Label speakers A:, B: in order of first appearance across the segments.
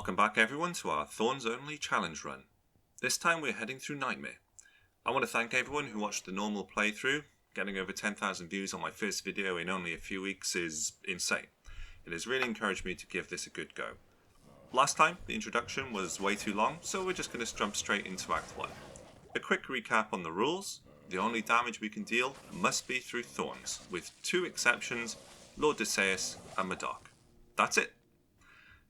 A: Welcome back everyone to our Thorns Only Challenge run. This time we're heading through Nightmare. I want to thank everyone who watched the normal playthrough. Getting over 10,000 views on my first video in only a few weeks is insane. It has really encouraged me to give this a good go. Last time the introduction was way too long, so we're just going to jump straight into Act 1. A quick recap on the rules. The only damage we can deal must be through Thorns, with two exceptions, Lord Seis and Madawc. That's it.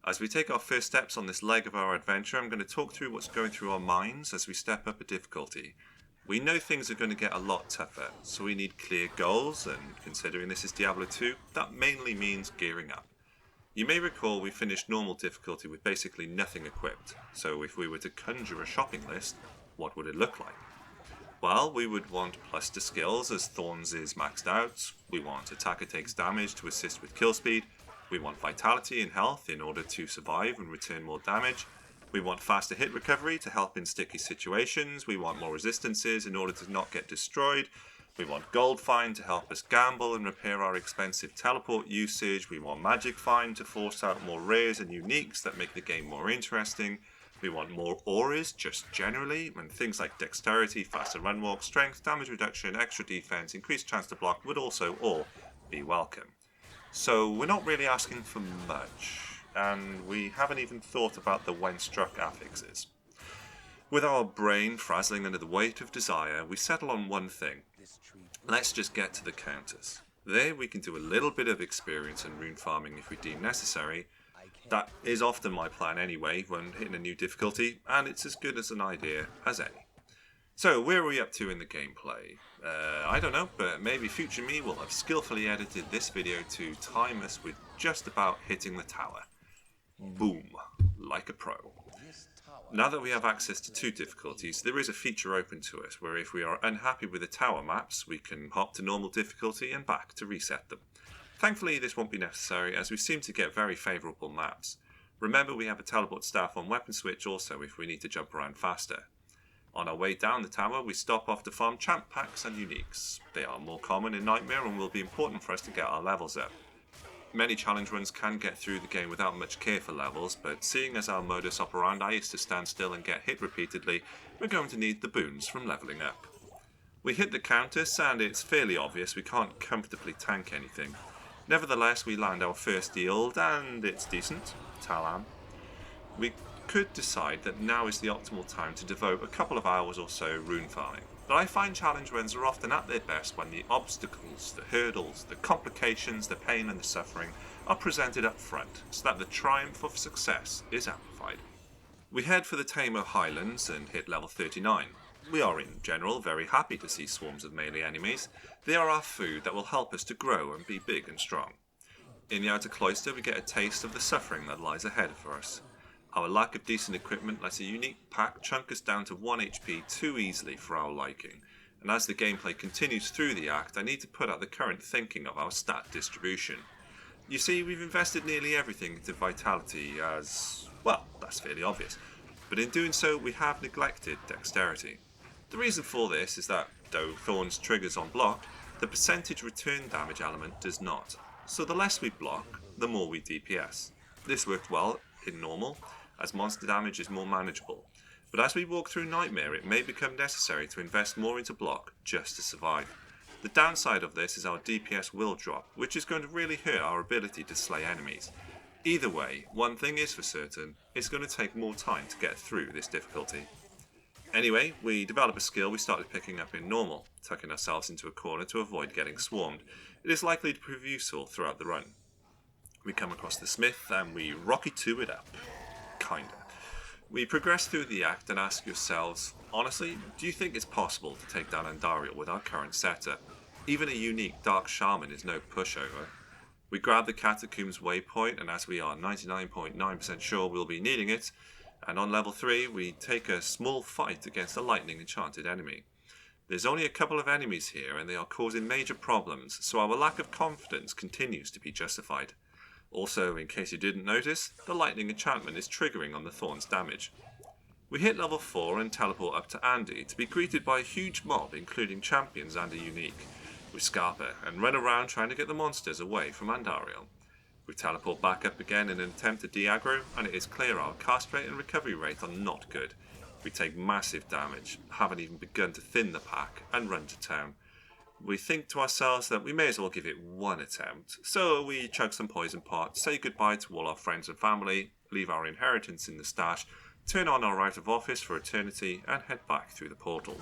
A: As we take our first steps on this leg of our adventure, I'm going to talk through what's going through our minds as we step up a difficulty. We know things are going to get a lot tougher, so we need clear goals, and considering this is Diablo 2, that mainly means gearing up. You may recall we finished normal difficulty with basically nothing equipped, so if we were to conjure a shopping list, what would it look like? Well, we would want plus to skills as Thorns is maxed out, we want attacker takes damage to assist with kill speed, we want vitality and health in order to survive and return more damage. We want faster hit recovery to help in sticky situations. We want more resistances in order to not get destroyed. We want gold find to help us gamble and repair our expensive teleport usage. We want magic find to force out more rares and uniques that make the game more interesting. We want more auras just generally, and things like dexterity, faster run walk, strength, damage reduction, extra defense, increased chance to block would also all be welcome. So we're not really asking for much, and we haven't even thought about the when struck affixes. With our brain frazzling under the weight of desire, we settle on one thing. Let's just get to the counters. There we can do a little bit of experience and rune farming if we deem necessary. That is often my plan anyway when hitting a new difficulty, and it's as good as an idea as any. So, where are we up to in the gameplay? I don't know, but maybe future me will have skillfully edited this video to time us with just about hitting the tower. Boom, like a pro. Now that we have access to two difficulties, there is a feature open to us where if we are unhappy with the tower maps, we can hop to normal difficulty and back to reset them. Thankfully this won't be necessary as we seem to get very favourable maps. Remember we have a teleport staff on weapon switch also if we need to jump around faster. On our way down the tower, we stop off to farm champ packs and uniques. They are more common in Nightmare and will be important for us to get our levels up. Many challenge runs can get through the game without much care for levels, but seeing as our modus operandi is to stand still and get hit repeatedly, we're going to need the boons from leveling up. We hit the countess and it's fairly obvious we can't comfortably tank anything. Nevertheless, we land our first yield and it's decent. Talam. We could decide that now is the optimal time to devote a couple of hours or so rune farming. But I find challenge runs are often at their best when the obstacles, the hurdles, the complications, the pain and the suffering are presented up front, so that the triumph of success is amplified. We head for the Tamer Highlands and hit level 39. We are in general very happy to see swarms of melee enemies. They are our food that will help us to grow and be big and strong. In the outer cloister we get a taste of the suffering that lies ahead for us. Our lack of decent equipment lets a unique pack chunk us down to 1 HP too easily for our liking, and as the gameplay continues through the act I need to put out the current thinking of our stat distribution. You see, we've invested nearly everything into vitality as, well, that's fairly obvious, but in doing so we have neglected dexterity. The reason for this is that, though Thorns triggers on block, the percentage return damage element does not, so the less we block, the more we DPS. This worked well in normal, as monster damage is more manageable, but as we walk through Nightmare it may become necessary to invest more into block just to survive. The downside of this is our DPS will drop, which is going to really hurt our ability to slay enemies. Either way, one thing is for certain, it's going to take more time to get through this difficulty. Anyway, we develop a skill we started picking up in normal, tucking ourselves into a corner to avoid getting swarmed. It is likely to prove useful throughout the run. We come across the smith and we Rocky 2 it up. Kinda. We progress through the act and ask yourselves, honestly, do you think it's possible to take down Andariel with our current setup? Even a unique Dark Shaman is no pushover. We grab the Catacombs waypoint and as we are 99.9% sure we'll be needing it, and on level 3 we take a small fight against a lightning enchanted enemy. There's only a couple of enemies here and they are causing major problems, so our lack of confidence continues to be justified. Also, in case you didn't notice, the lightning enchantment is triggering on the Thorns damage. We hit level 4 and teleport up to Andy to be greeted by a huge mob including champions and a unique. We scarper and run around trying to get the monsters away from Andariel. We teleport back up again in an attempt to de-aggro, and it is clear our cast rate and recovery rate are not good. We take massive damage, haven't even begun to thin the pack, and run to town. We think to ourselves that we may as well give it one attempt, so we chug some poison pot, say goodbye to all our friends and family, leave our inheritance in the stash, turn on our out of office for eternity, and head back through the portal.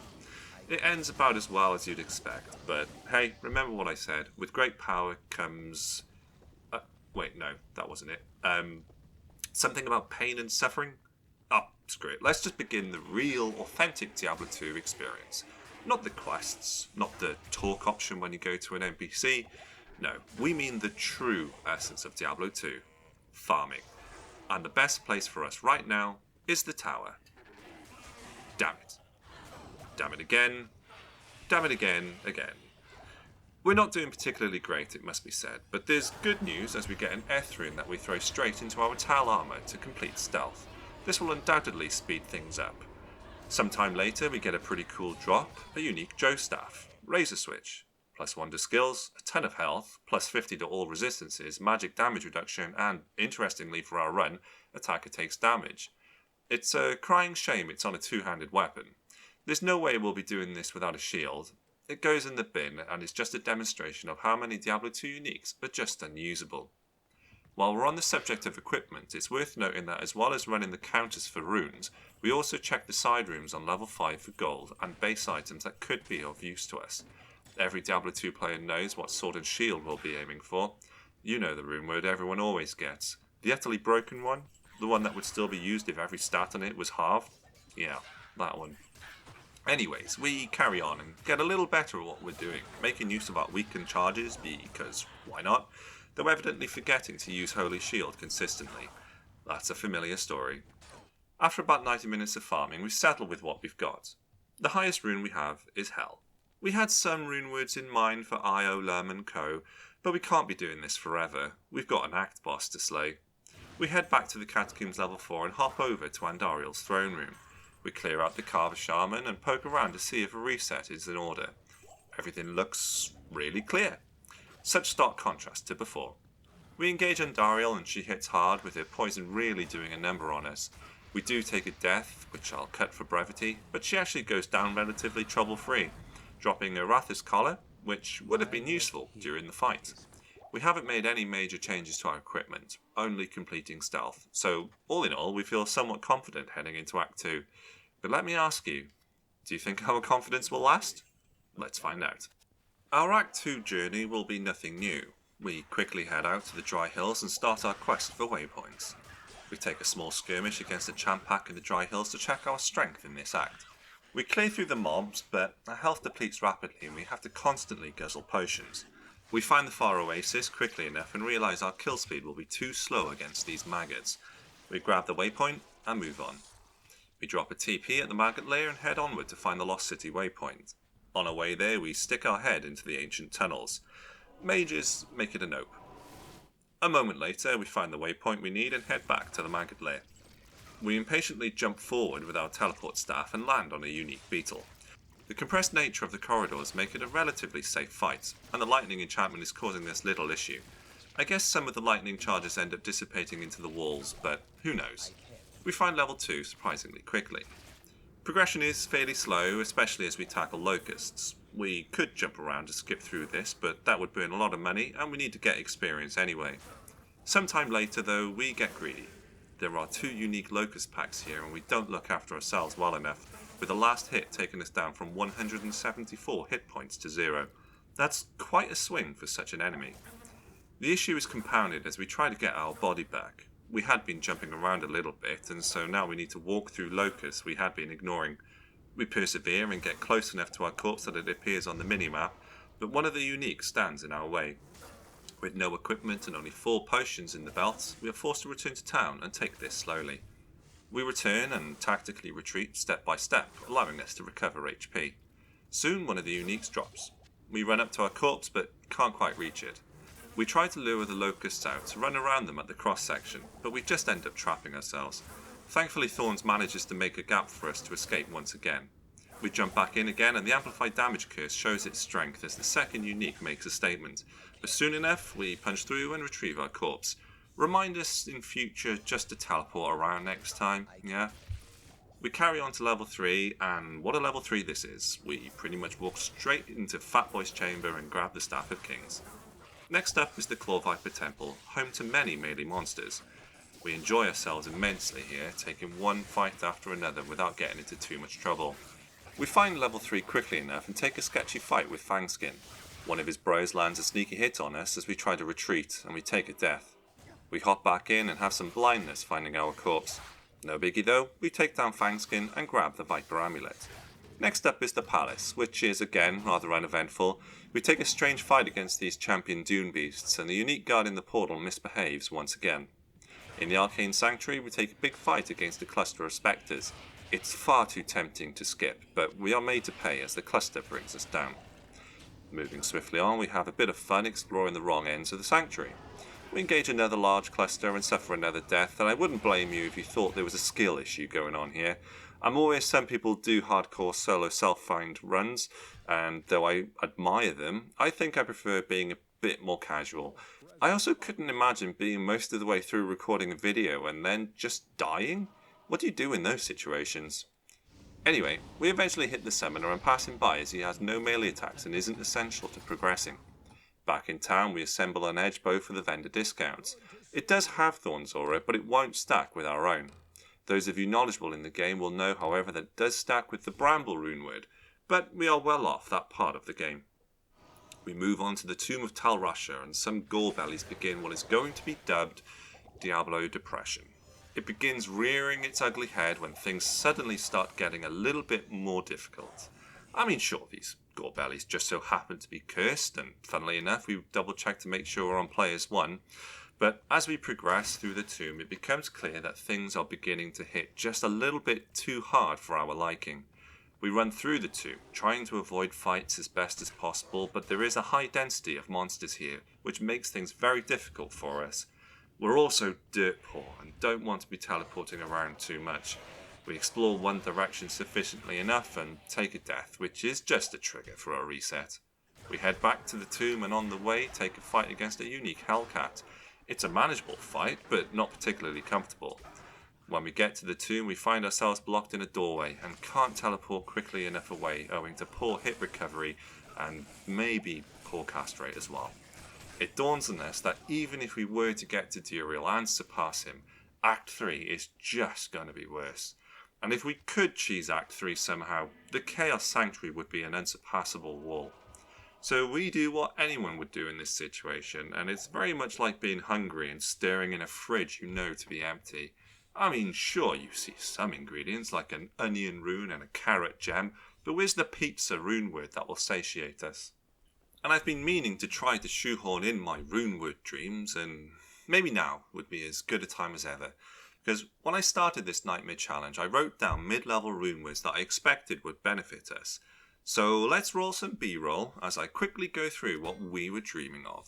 A: It ends about as well as you'd expect, but hey, remember what I said, with great power comes... wait, no, that wasn't it. Something about pain and suffering? Oh, screw it. Let's just begin the real, authentic Diablo 2 experience. Not the quests, not the talk option when you go to an NPC. No, we mean the true essence of Diablo 2. Farming. And the best place for us right now is the tower. Damn it. Damn it again. Damn it again, again. We're not doing particularly great, it must be said, but there's good news as we get an Eth rune that we throw straight into our Tal armor to complete stealth. This will undoubtedly speed things up. Sometime later we get a pretty cool drop, a unique Joe staff, razor switch, +1 to skills, a ton of health, +50 to all resistances, magic damage reduction, and, interestingly for our run, attacker takes damage. It's a crying shame it's on a two-handed weapon. There's no way we'll be doing this without a shield. It goes in the bin and is just a demonstration of how many Diablo 2 uniques are just unusable. While we're on the subject of equipment, it's worth noting that as well as running the counters for runes, we also check the side rooms on level 5 for gold and base items that could be of use to us. Every Diablo 2 player knows what sword and shield we'll be aiming for. You know the rune word everyone always gets. The utterly broken one? The one that would still be used if every stat on it was halved? Yeah, that one. Anyways, we carry on and get a little better at what we're doing, making use of our weakened charges, because why not? Though evidently forgetting to use Holy Shield consistently. That's a familiar story. After about 90 minutes of farming, we settle with what we've got. The highest rune we have is Hell. We had some rune words in mind for Io, Lum and Co, but we can't be doing this forever. We've got an Act boss to slay. We head back to the Catacombs level 4 and hop over to Andariel's throne room. We clear out the Carver Shaman and poke around to see if a reset is in order. Everything looks really clear. Such stark contrast to before. We engage Andariel and she hits hard, with her poison really doing a number on us. We do take a death, which I'll cut for brevity, but she actually goes down relatively trouble-free, dropping a Rathus collar, which would have been useful during the fight. We haven't made any major changes to our equipment, only completing stealth, so all in all we feel somewhat confident heading into Act 2. But let me ask you, do you think our confidence will last? Let's find out. Our Act 2 journey will be nothing new. We quickly head out to the Dry Hills and start our quest for waypoints. We take a small skirmish against a champ pack in the Dry Hills to check our strength in this act. We clear through the mobs, but our health depletes rapidly and we have to constantly guzzle potions. We find the far oasis quickly enough and realise our kill speed will be too slow against these maggots. We grab the waypoint and move on. We drop a TP at the maggot lair and head onward to find the Lost City waypoint. On our way there we stick our head into the ancient tunnels. Mages make it a nope. A moment later we find the waypoint we need and head back to the maggot lair. We impatiently jump forward with our teleport staff and land on a unique beetle. The compressed nature of the corridors make it a relatively safe fight, and the lightning enchantment is causing us little issue. I guess some of the lightning charges end up dissipating into the walls, but who knows. We find level 2 surprisingly quickly. Progression is fairly slow, especially as we tackle locusts. We could jump around to skip through this, but that would burn a lot of money and we need to get experience anyway. Sometime later though, we get greedy. There are 2 unique locust packs here and we don't look after ourselves well enough, with the last hit taking us down from 174 hit points to 0. That's quite a swing for such an enemy. The issue is compounded as we try to get our body back. We had been jumping around a little bit, and so now we need to walk through locusts we had been ignoring. We persevere and get close enough to our corpse that it appears on the minimap, but one of the uniques stands in our way. With no equipment and only 4 potions in the belt, we are forced to return to town and take this slowly. We return and tactically retreat step by step, allowing us to recover HP. Soon one of the uniques drops. We run up to our corpse but can't quite reach it. We try to lure the locusts out to run around them at the cross section, but we just end up trapping ourselves. Thankfully Thorns manages to make a gap for us to escape once again. We jump back in again, and the amplified damage curse shows its strength as the second unique makes a statement. But soon enough, we punch through and retrieve our corpse. Remind us in future just to teleport around next time, yeah? We carry on to level 3, and what a level 3 this is. We pretty much walk straight into Fatboy's chamber and grab the Staff of Kings. Next up is the Claw Viper Temple, home to many melee monsters. We enjoy ourselves immensely here, taking one fight after another without getting into too much trouble. We find level 3 quickly enough and take a sketchy fight with Fangskin. One of his bros lands a sneaky hit on us as we try to retreat, and we take a death. We hop back in and have some blindness finding our corpse. No biggie though, we take down Fangskin and grab the Viper Amulet. Next up is the Palace, which is again rather uneventful. We take a strange fight against these champion Dune Beasts, and the unique guard in the portal misbehaves once again. In the Arcane Sanctuary, we take a big fight against a cluster of spectres. It's far too tempting to skip, but we are made to pay as the cluster brings us down. Moving swiftly on, we have a bit of fun exploring the wrong ends of the sanctuary. We engage another large cluster and suffer another death, and I wouldn't blame you if you thought there was a skill issue going on here. I'm aware some people do hardcore solo self-find runs, and though I admire them, I think I prefer being a bit more casual. I also couldn't imagine being most of the way through recording a video and then just dying. What do you do in those situations? Anyway, we eventually hit the summoner and pass him by as he has no melee attacks and isn't essential to progressing. Back in town, we assemble an edge bow for the vendor discounts. It does have Thorns aura, but it won't stack with our own. Those of you knowledgeable in the game will know, however, that it does stack with the Bramble rune word, but we are well off that part of the game. We move on to the Tomb of Tal Rasha, and some gorebellies begin what is going to be dubbed Diablo Depression. It begins rearing its ugly head when things suddenly start getting a little bit more difficult. I mean, sure, these gorebellies just so happen to be cursed, and funnily enough, we double check to make sure we're on players 1. But as we progress through the tomb, it becomes clear that things are beginning to hit just a little bit too hard for our liking. We run through the tomb, trying to avoid fights as best as possible, but there is a high density of monsters here, which makes things very difficult for us. We're also dirt poor and don't want to be teleporting around too much. We explore one direction sufficiently enough and take a death, which is just a trigger for a reset. We head back to the tomb and on the way take a fight against a unique Hellcat. It's a manageable fight, but not particularly comfortable. When we get to the tomb, we find ourselves blocked in a doorway and can't teleport quickly enough away owing to poor hit recovery and maybe poor cast rate as well. It dawns on us that even if we were to get to Duriel and surpass him, Act 3 is just going to be worse. And if we could cheese Act 3 somehow, the Chaos Sanctuary would be an unsurpassable wall. So we do what anyone would do in this situation, and it's very much like being hungry and staring in a fridge you know to be empty. I mean, sure, you see some ingredients like an onion rune and a carrot gem, but where's the pizza rune word that will satiate us? And I've been meaning to try to shoehorn in my rune word dreams, and maybe now would be as good a time as ever. Because when I started this Nightmare Challenge, I wrote down mid-level rune words that I expected would benefit us. So let's roll some B-roll as I quickly go through what we were dreaming of.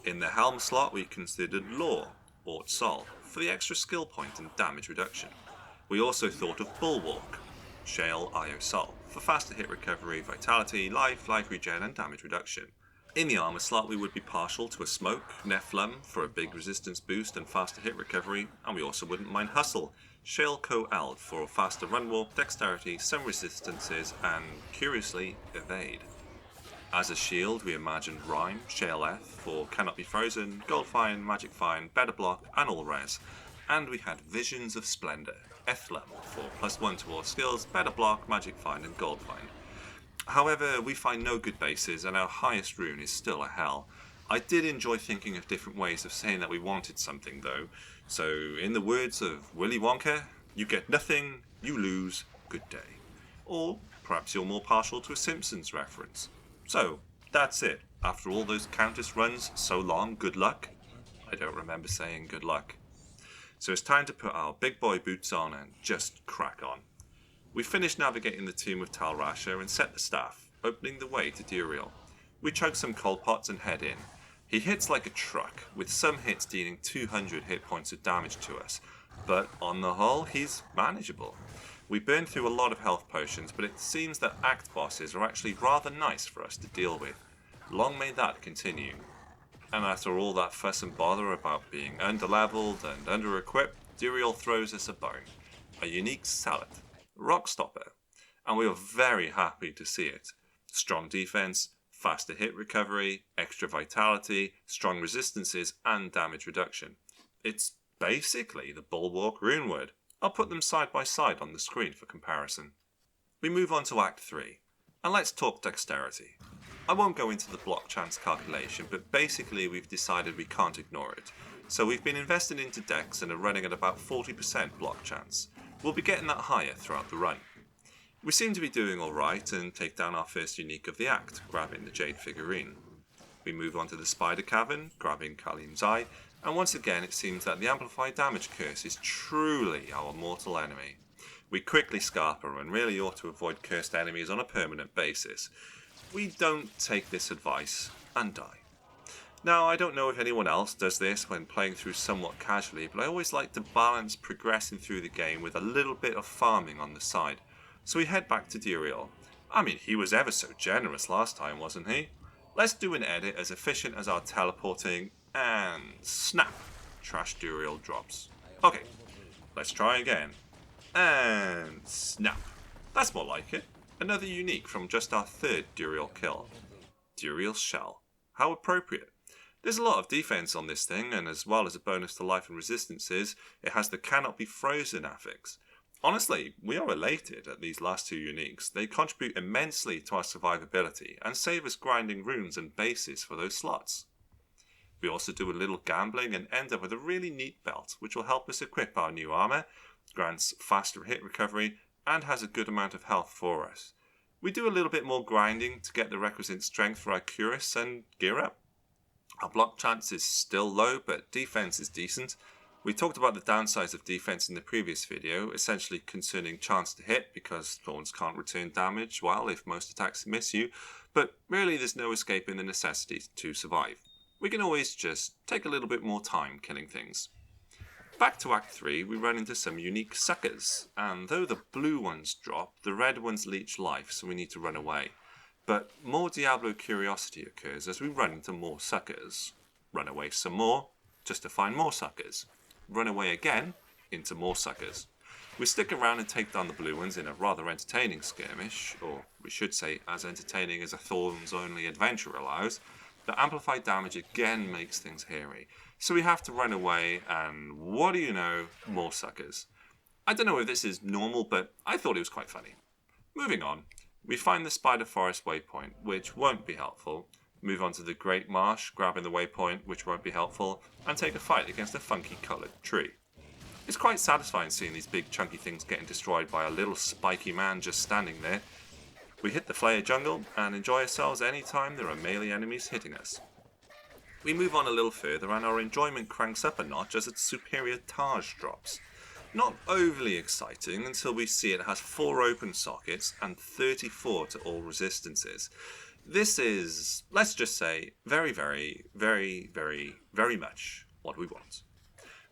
A: In the Helm slot, we considered Law, or Sol, for the extra skill point and damage reduction. We also thought of Bulwark, Shale Io Sol, for faster hit recovery, vitality, life regen and damage reduction. In the armor slot, we would be partial to a Smoke, Nephlum for a big resistance boost and faster hit recovery, and we also wouldn't mind Hustle, Shale Co-Eld for faster run walk, dexterity, some resistances, and curiously, evade. As a shield, we imagined Rhyme, Shale Eth for Cannot Be Frozen, Gold Fine, Magic Fine, Better Block, and All Res. And we had Visions of Splendor, Ethlem for +1 to all skills, Better Block, Magic Fine, and Gold Fine. However, we find no good bases, and our highest rune is still a Hell. I did enjoy thinking of different ways of saying that we wanted something though. So, in the words of Willy Wonka, you get nothing, you lose, good day. Or perhaps you're more partial to a Simpsons reference. So, that's it. After all those Countess runs, so long, good luck? I don't remember saying good luck. So it's time to put our big boy boots on and just crack on. We finished navigating the tomb of Tal Rasha and set the staff, opening the way to Duriel. We chug some cold pots and head in. He hits like a truck, with some hits dealing 200 hit points of damage to us, but on the whole, he's manageable. We burned through a lot of health potions, but it seems that Act bosses are actually rather nice for us to deal with. Long may that continue. And after all that fuss and bother about being underleveled and under-equipped, Duriel throws us a bone. A unique salad. Rockstopper. And we are very happy to see it. Strong defense, faster hit recovery, extra vitality, strong resistances, and damage reduction. It's basically the Bulwark runeword. I'll put them side by side on the screen for comparison. We move on to Act 3, and let's talk dexterity. I won't go into the block chance calculation, but basically we've decided we can't ignore it. So we've been investing into dex and are running at about 40% block chance. We'll be getting that higher throughout the run. We seem to be doing alright and take down our first unique of the act, grabbing the Jade figurine. We move on to the Spider Cavern, grabbing Khalim's Eye, and once again it seems that the Amplified Damage curse is truly our mortal enemy. We quickly Scarper and really ought to avoid cursed enemies on a permanent basis. We don't take this advice and die. Now, I don't know if anyone else does this when playing through somewhat casually, but I always like to balance progressing through the game with a little bit of farming on the side. So we head back to Duriel. I mean, he was ever so generous last time, wasn't he? Let's do an edit as efficient as our teleporting, and snap! Trash Duriel drops. Okay, let's try again. And snap. That's more like it. Another unique from just our third Duriel kill. Duriel's Shell. How appropriate. There's a lot of defense on this thing, and as well as a bonus to life and resistances, it has the cannot be frozen affix. Honestly, we are elated at these last two uniques. They contribute immensely to our survivability and save us grinding runes and bases for those slots. We also do a little gambling and end up with a really neat belt, which will help us equip our new armor, grants faster hit recovery, and has a good amount of health for us. We do a little bit more grinding to get the requisite strength for our cuirass and gear up. Our block chance is still low, but defense is decent. We talked about the downsides of defense in the previous video, essentially concerning chance to hit because Thorns can't return damage if most attacks miss you, but really there's no escaping the necessity to survive. We can always just take a little bit more time killing things. Back to Act 3, we run into some unique suckers, and though the blue ones drop, the red ones leech life, so we need to run away. But more Diablo curiosity occurs as we run into more suckers. Run away some more, just to find more suckers. Run away again, into more suckers. We stick around and take down the blue ones in a rather entertaining skirmish, or we should say as entertaining as a Thorns-only adventure allows. The amplified damage again makes things hairy, so we have to run away, and what do you know, more suckers. I don't know if this is normal, but I thought it was quite funny. Moving on, we find the Spider Forest waypoint, which won't be helpful. Move on to the Great Marsh, grabbing the waypoint, which won't be helpful, and take a fight against a funky coloured tree. It's quite satisfying seeing these big chunky things getting destroyed by a little spiky man just standing there. We hit the Flayer jungle and enjoy ourselves anytime there are melee enemies hitting us. We move on a little further and our enjoyment cranks up a notch as its superior Taj drops. Not overly exciting until we see it has 4 open sockets and 34 to all resistances. This is, let's just say, very, very, very, very, very much what we want.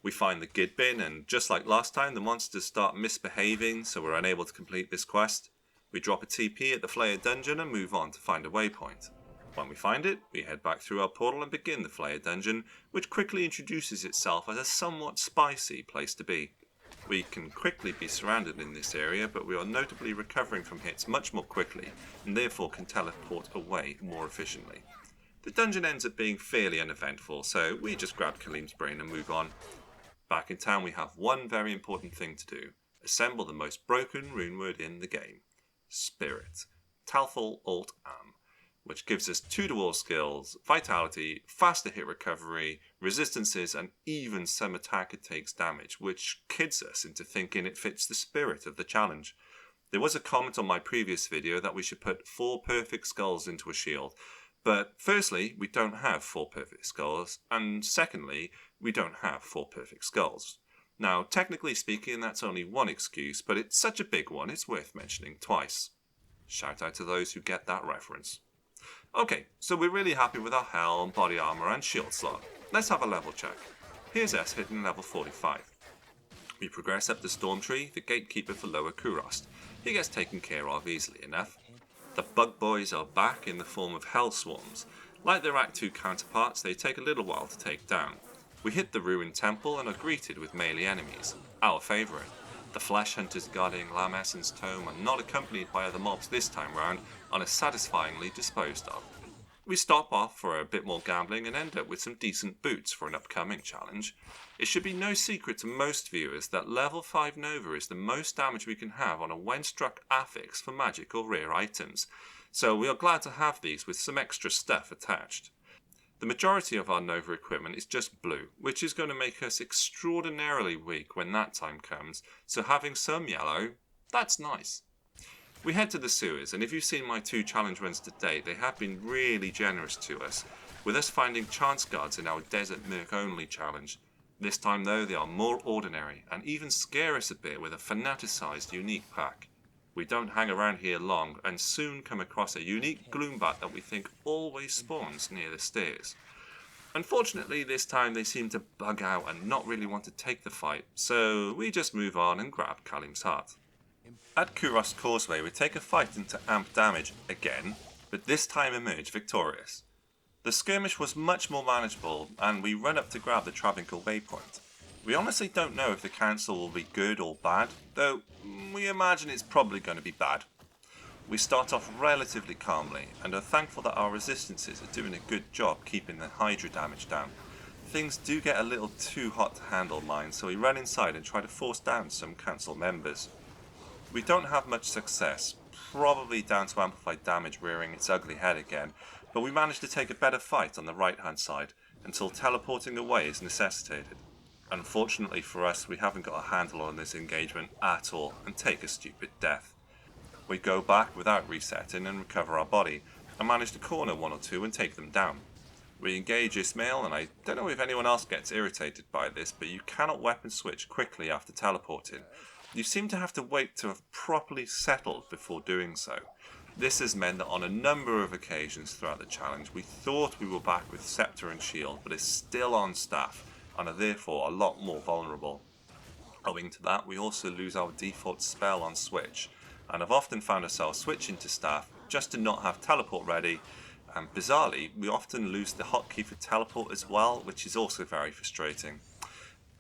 A: We find the Gid bin, and just like last time, the monsters start misbehaving, so we're unable to complete this quest. We drop a TP at the Flayer dungeon and move on to find a waypoint. When we find it, we head back through our portal and begin the Flayer dungeon, which quickly introduces itself as a somewhat spicy place to be. We can quickly be surrounded in this area, but we are notably recovering from hits much more quickly, and therefore can teleport away more efficiently. The dungeon ends up being fairly uneventful, so we just grab Khalim's brain and move on. Back in town we have one very important thing to do. Assemble the most broken runeword in the game. Spirit. Talful Alt Am, which gives us 2 to all skills, vitality, faster hit recovery, resistances, and even some attacker takes damage, which kids us into thinking it fits the spirit of the challenge. There was a comment on my previous video that we should put 4 perfect skulls into a shield, but firstly, we don't have 4 perfect skulls, and secondly, we don't have 4 perfect skulls. Now, technically speaking, that's only one excuse, but it's such a big one, it's worth mentioning twice. Shout out to those who get that reference. Okay, so we're really happy with our helm, body armor, and shield slot. Let's have a level check. Here's us hitting level 45. We progress up the Stormtree, the gatekeeper for Lower Kurost. He gets taken care of easily enough. The Bug Boys are back in the form of Hell Swarms. Like their Act 2 counterparts, they take a little while to take down. We hit the ruined temple and are greeted with melee enemies, our favourite. The Flesh Hunters guarding Lamessen's tome are not accompanied by other mobs this time round and are satisfyingly disposed of. We stop off for a bit more gambling and end up with some decent boots for an upcoming challenge. It should be no secret to most viewers that level 5 Nova is the most damage we can have on a when struck affix for magic or rare items, so we are glad to have these with some extra stuff attached. The majority of our Nova equipment is just blue, which is going to make us extraordinarily weak when that time comes, so having some yellow, that's nice. We head to the sewers, and if you've seen my 2 challenge runs to date, they have been really generous to us, with us finding chance guards in our Desert Merc only challenge. This time though, they are more ordinary, and even scare us a bit with a fanaticized unique pack. We don't hang around here long, and soon come across a unique Gloombat that we think always spawns near the stairs. Unfortunately, this time they seem to bug out and not really want to take the fight, so we just move on and grab Kalim's heart. At Kurost Causeway, we take a fight into amp damage again, but this time emerge victorious. The skirmish was much more manageable, and we run up to grab the Travincal waypoint. We honestly don't know if the council will be good or bad, though we imagine it's probably going to be bad. We start off relatively calmly, and are thankful that our resistances are doing a good job keeping the Hydra damage down. Things do get a little too hot to handle mine, so we run inside and try to force down some council members. We don't have much success, probably down to amplified damage rearing its ugly head again, but we manage to take a better fight on the right hand side, until teleporting away is necessitated. Unfortunately for us, we haven't got a handle on this engagement at all, and take a stupid death. We go back without resetting and recover our body, and manage to corner 1 or 2 and take them down. We engage Ismail, and I don't know if anyone else gets irritated by this, but you cannot weapon switch quickly after teleporting. You seem to have to wait to have properly settled before doing so. This has meant that on a number of occasions throughout the challenge, we thought we were back with Scepter and Shield, but is still on staff, and are therefore a lot more vulnerable. Owing to that, we also lose our default spell on switch, and have often found ourselves switching to staff just to not have teleport ready, and bizarrely, we often lose the hotkey for teleport as well, which is also very frustrating.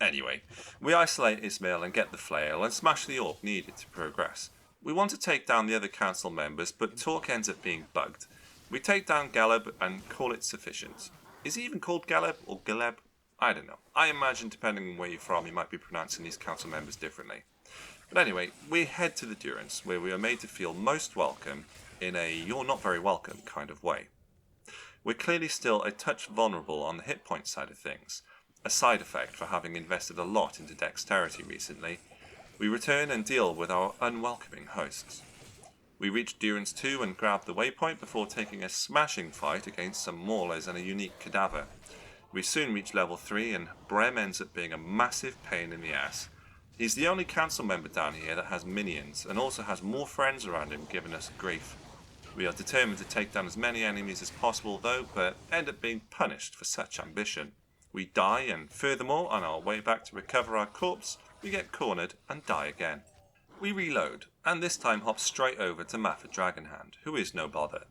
A: Anyway, we isolate Ismail and get the flail and smash the orb needed to progress. We want to take down the other council members, but talk ends up being bugged. We take down Galeb and call it sufficient. Is he even called Galeb or Galeb? I don't know. I imagine depending on where you're from, you might be pronouncing these council members differently. But anyway, we head to the Durance, where we are made to feel most welcome in a you're not very welcome kind of way. We're clearly still a touch vulnerable on the hit point side of things, a side effect for having invested a lot into dexterity recently. We return and deal with our unwelcoming hosts. We reach Durance 2 and grab the waypoint before taking a smashing fight against some maulers and a unique cadaver. We soon reach level 3 and Brem ends up being a massive pain in the ass. He's the only council member down here that has minions and also has more friends around him giving us grief. We are determined to take down as many enemies as possible though, but end up being punished for such ambition. We die, and furthermore, on our way back to recover our corpse, we get cornered and die again. We reload, and this time hop straight over to Maffa Dragonhand, who is no bother.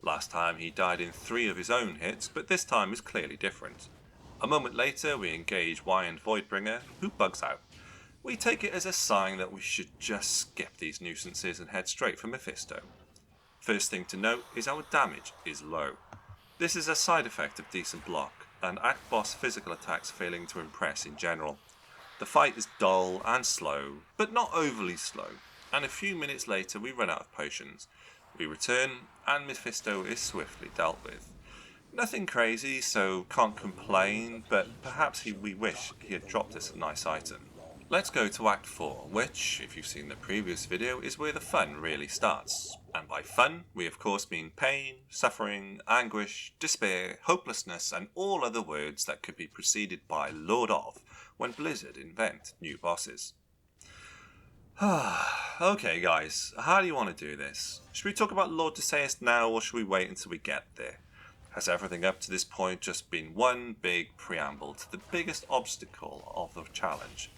A: Last time he died in 3 of his own hits, but this time is clearly different. A moment later we engage Wyand Voidbringer, who bugs out. We take it as a sign that we should just skip these nuisances and head straight for Mephisto. First thing to note is our damage is low. This is a side effect of decent block, and Act Boss physical attacks failing to impress in general. The fight is dull and slow, but not overly slow, and a few minutes later we run out of potions. We return, and Mephisto is swiftly dealt with. Nothing crazy, so can't complain, but perhaps we wish he had dropped us a nice item. Let's go to Act 4, which, if you've seen the previous video, is where the fun really starts. And by fun, we of course mean pain, suffering, anguish, despair, hopelessness, and all other words that could be preceded by Lord of when Blizzard invent new bosses. Okay guys, how do you want to do this? Should we talk about Lord Seis now, or should we wait until we get there? Has everything up to this point just been one big preamble to the biggest obstacle of the challenge?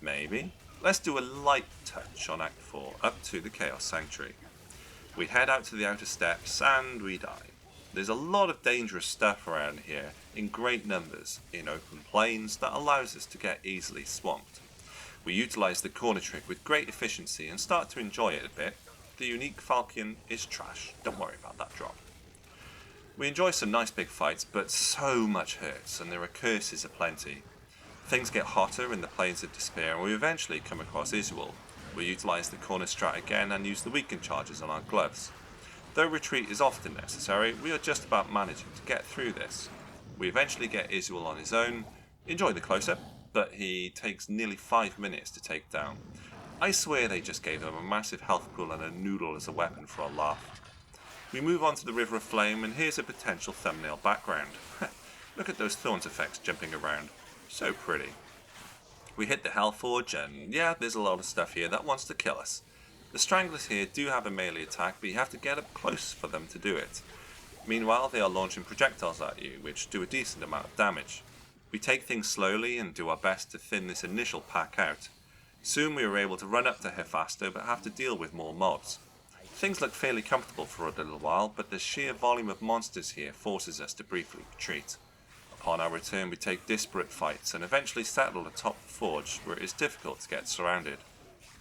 A: Maybe. Let's do a light touch on Act 4 up to the Chaos Sanctuary. We head out to the outer steps and we die. There's a lot of dangerous stuff around here in great numbers in open plains that allows us to get easily swamped. We utilise the corner trick with great efficiency and start to enjoy it a bit. The unique Falcon is trash, don't worry about that drop. We enjoy some nice big fights, but so much hurts and there are curses aplenty. Things get hotter in the Plains of Despair and we eventually come across Isuel. We utilise the corner strat again and use the weaken charges on our gloves. Though retreat is often necessary, we are just about managing to get through this. We eventually get Isuel on his own, enjoy the close-up, but he takes nearly 5 minutes to take down. I swear they just gave him a massive health pool and a noodle as a weapon for a laugh. We move on to the River of Flame and here's a potential thumbnail background. Look at those Thorns effects jumping around, so pretty. We hit the Hellforge and yeah, there's a lot of stuff here that wants to kill us. The Stranglers here do have a melee attack, but you have to get up close for them to do it. Meanwhile, they are launching projectiles at you, which do a decent amount of damage. We take things slowly and do our best to thin this initial pack out. Soon we are able to run up to her faster, but have to deal with more mobs. Things look fairly comfortable for a little while, but the sheer volume of monsters here forces us to briefly retreat. Upon our return, we take disparate fights and eventually settle atop the forge, where it is difficult to get surrounded.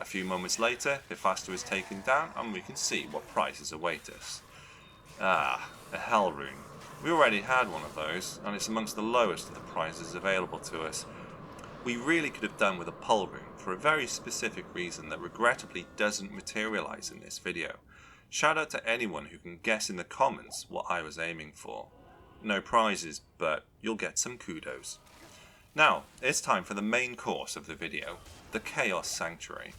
A: A few moments later, Hephaestus is taken down and we can see what prizes await us. Ah, a Hell Rune. We already had one of those, and it's amongst the lowest of the prizes available to us. We really could have done with a Pole Rune for a very specific reason that regrettably doesn't materialise in this video. Shout out to anyone who can guess in the comments what I was aiming for. No prizes, but you'll get some kudos. Now, it's time for the main course of the video, the Chaos Sanctuary.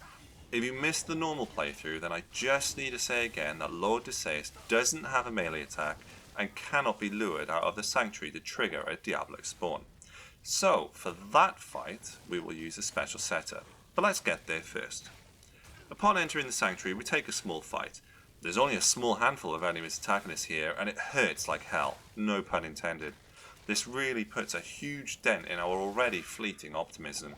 A: If you missed the normal playthrough, then I just need to say again that Lord Seis doesn't have a melee attack and cannot be lured out of the Sanctuary to trigger a Diablo spawn. So, for that fight, we will use a special setup. But let's get there first. Upon entering the Sanctuary, we take a small fight. There's only a small handful of enemies attacking us here, and it hurts like hell, no pun intended. This really puts a huge dent in our already fleeting optimism.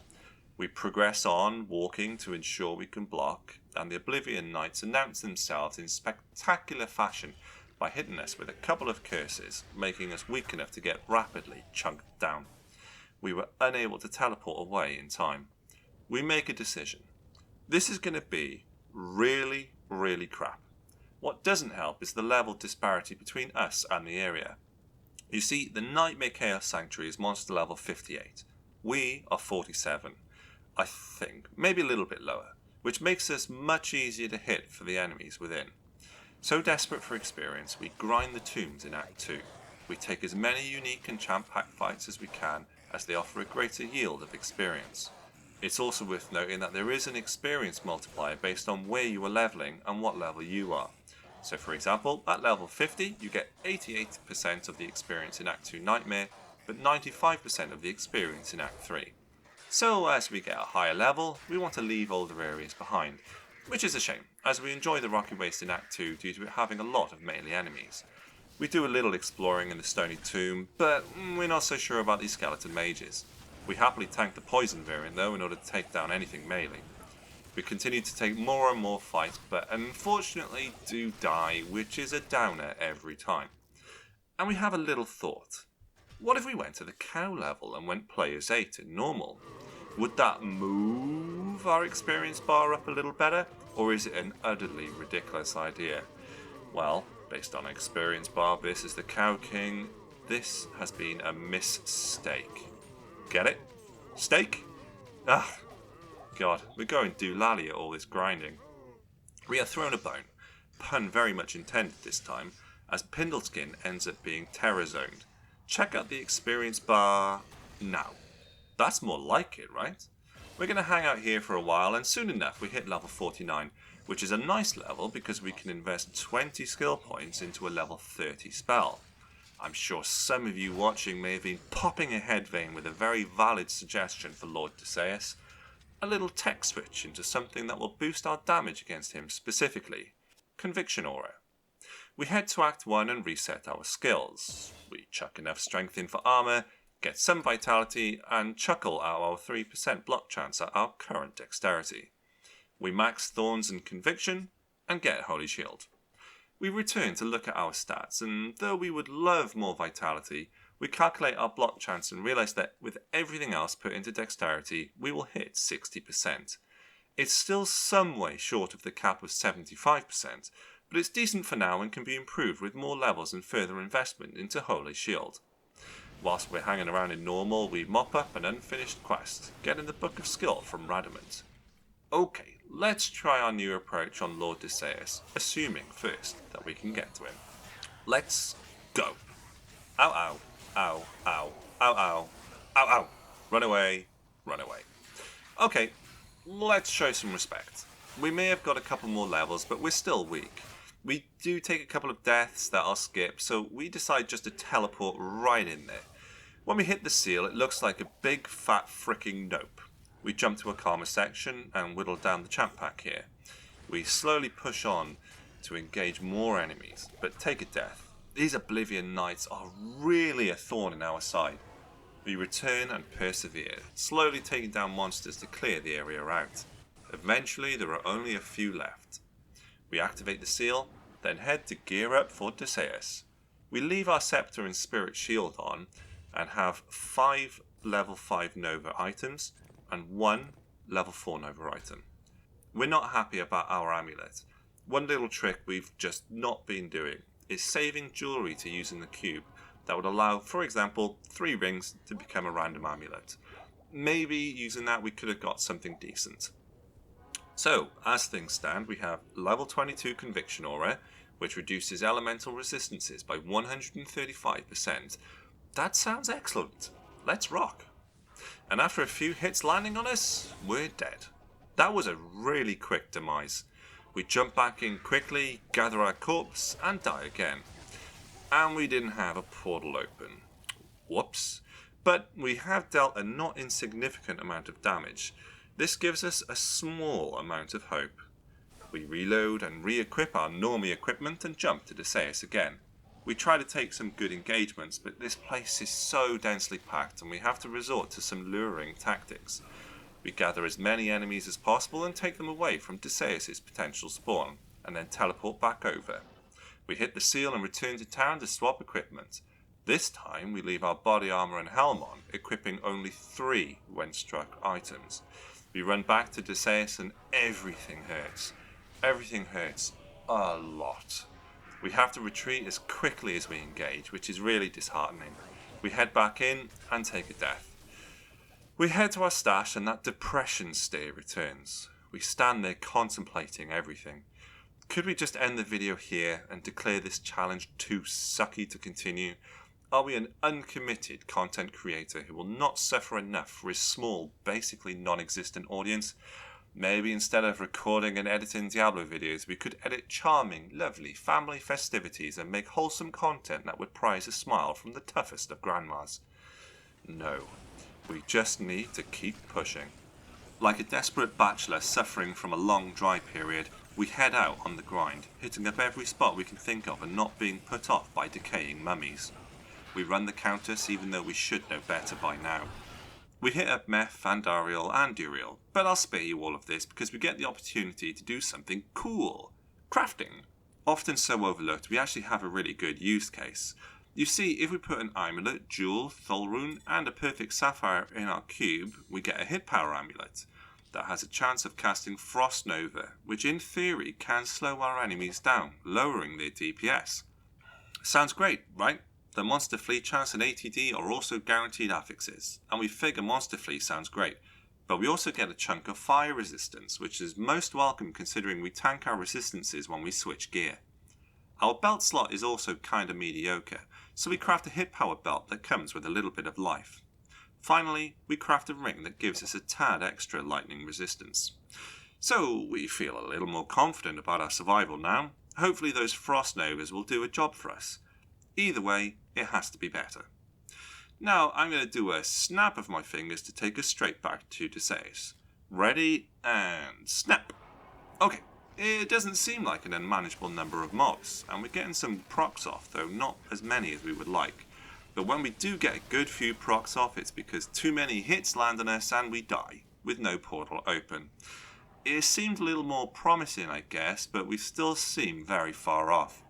A: We progress on, walking to ensure we can block, and the Oblivion Knights announce themselves in spectacular fashion by hitting us with a couple of curses, making us weak enough to get rapidly chunked down. We were unable to teleport away in time. We make a decision. This is going to be really, really crap. What doesn't help is the level disparity between us and the area. You see, the Nightmare Chaos Sanctuary is monster level 58. We are 47. I think, maybe a little bit lower, which makes us much easier to hit for the enemies within. So desperate for experience, we grind the tombs in Act 2. We take as many unique and champ pack fights as we can, as they offer a greater yield of experience. It's also worth noting that there is an experience multiplier based on where you are leveling and what level you are. So for example, at level 50 you get 88% of the experience in Act 2 Nightmare, but 95% of the experience in Act 3. So as we get a higher level, we want to leave older areas behind, which is a shame, as we enjoy the Rocky Waste in Act 2 due to it having a lot of melee enemies. We do a little exploring in the Stony Tomb, but we're not so sure about these skeleton mages. We happily tank the poison variant though in order to take down anything melee. We continue to take more and more fights, but unfortunately do die, which is a downer every time. And we have a little thought. What if we went to the cow level and went players 8 in normal? Would that move our experience bar up a little better, or is it an utterly ridiculous idea? Well, based on experience bar versus the Cow King, this has been a mistake. Get it? Steak? Ah, God, we're going doolally at all this grinding. We are thrown a bone, pun very much intended this time, as Pindleskin ends up being terror zoned. Check out the experience bar now. That's more like it, right? We're going to hang out here for a while, and soon enough we hit level 49, which is a nice level because we can invest 20 skill points into a level 30 spell. I'm sure some of you watching may have been popping a head vein with a very valid suggestion for Lord Seis. A little tech switch into something that will boost our damage against him specifically. Conviction Aura. We head to Act 1 and reset our skills. We chuck enough strength in for armor, get some vitality, and chuckle at our 3% block chance at our current dexterity. We max Thorns and Conviction, and get Holy Shield. We return to look at our stats, and though we would love more vitality, we calculate our block chance and realise that with everything else put into dexterity, we will hit 60%. It's still some way short of the cap of 75%, but it's decent for now and can be improved with more levels and further investment into Holy Shield. Whilst we're hanging around in normal, we mop up an unfinished quest, getting the Book of Skill from Radamant. Okay, let's try our new approach on Lord Seis, assuming first that we can get to him. Let's go. Ow, ow, ow, ow, ow, ow, ow, ow. Run away, run away. Okay, let's show some respect. We may have got a couple more levels, but we're still weak. We do take a couple of deaths that I'll skip, so we decide just to teleport right in there. When we hit the seal, it looks like a big fat fricking nope. We jump to a calmer section and whittle down the champ pack here. We slowly push on to engage more enemies, but take a death. These Oblivion Knights are really a thorn in our side. We return and persevere, slowly taking down monsters to clear the area out. Eventually there are only a few left. We activate the seal, then head to gear up for Seis. We leave our scepter and spirit shield on, and have 5 level 5 Nova items, and 1 level 4 Nova item. We're not happy about our amulet. One little trick we've just not been doing is saving jewellery to use in the cube that would allow, for example, 3 rings to become a random amulet. Maybe using that we could have got something decent. So, as things stand, we have level 22 Conviction Aura, which reduces elemental resistances by 135%. That sounds excellent. Let's rock. And after a few hits landing on us, we're dead. That was a really quick demise. We jump back in quickly, gather our corpse, and die again. And we didn't have a portal open. Whoops. But we have dealt a not insignificant amount of damage. This gives us a small amount of hope. We reload and re-equip our normie equipment and jump to Seis again. We try to take some good engagements, but this place is so densely packed and we have to resort to some luring tactics. We gather as many enemies as possible and take them away from Seis' potential spawn, and then teleport back over. We hit the seal and return to town to swap equipment. This time we leave our body armor and helm on, equipping only 3 when struck items. We run back to Seis and everything hurts. Everything hurts a lot. We have to retreat as quickly as we engage, which is really disheartening. We head back in and take a death. We head to our stash and that depression stare returns. We stand there contemplating everything. Could we just end the video here and declare this challenge too sucky to continue? Are we an uncommitted content creator who will not suffer enough for his small, basically non-existent audience? Maybe instead of recording and editing Diablo videos, we could edit charming, lovely family festivities and make wholesome content that would prize a smile from the toughest of grandmas. No, we just need to keep pushing. Like a desperate bachelor suffering from a long dry period, we head out on the grind, hitting up every spot we can think of and not being put off by decaying mummies. We run the Countess even though we should know better by now. We hit up Meth, Andariel and Duriel, but I'll spare you all of this because we get the opportunity to do something cool. Crafting. Often so overlooked, we actually have a really good use case. You see, if we put an amulet, jewel, Thulrune and a perfect sapphire in our cube, we get a hit power amulet that has a chance of casting Frost Nova, which in theory can slow our enemies down, lowering their DPS. Sounds great, right? The Monster Flea chance and ATD are also guaranteed affixes, and we figure Monster Flea sounds great, but we also get a chunk of fire resistance, which is most welcome considering we tank our resistances when we switch gear. Our belt slot is also kinda mediocre, so we craft a hit power belt that comes with a little bit of life. Finally, we craft a ring that gives us a tad extra lightning resistance. So we feel a little more confident about our survival now. Hopefully those Frost Novas will do a job for us. Either way, it has to be better. Now I'm going to do a snap of my fingers to take us straight back to Seis. Ready and snap. Okay, it doesn't seem like an unmanageable number of mobs, and we're getting some procs off, though not as many as we would like. But when we do get a good few procs off, it's because too many hits land on us and we die, with no portal open. It seemed a little more promising, I guess, but we still seem very far off.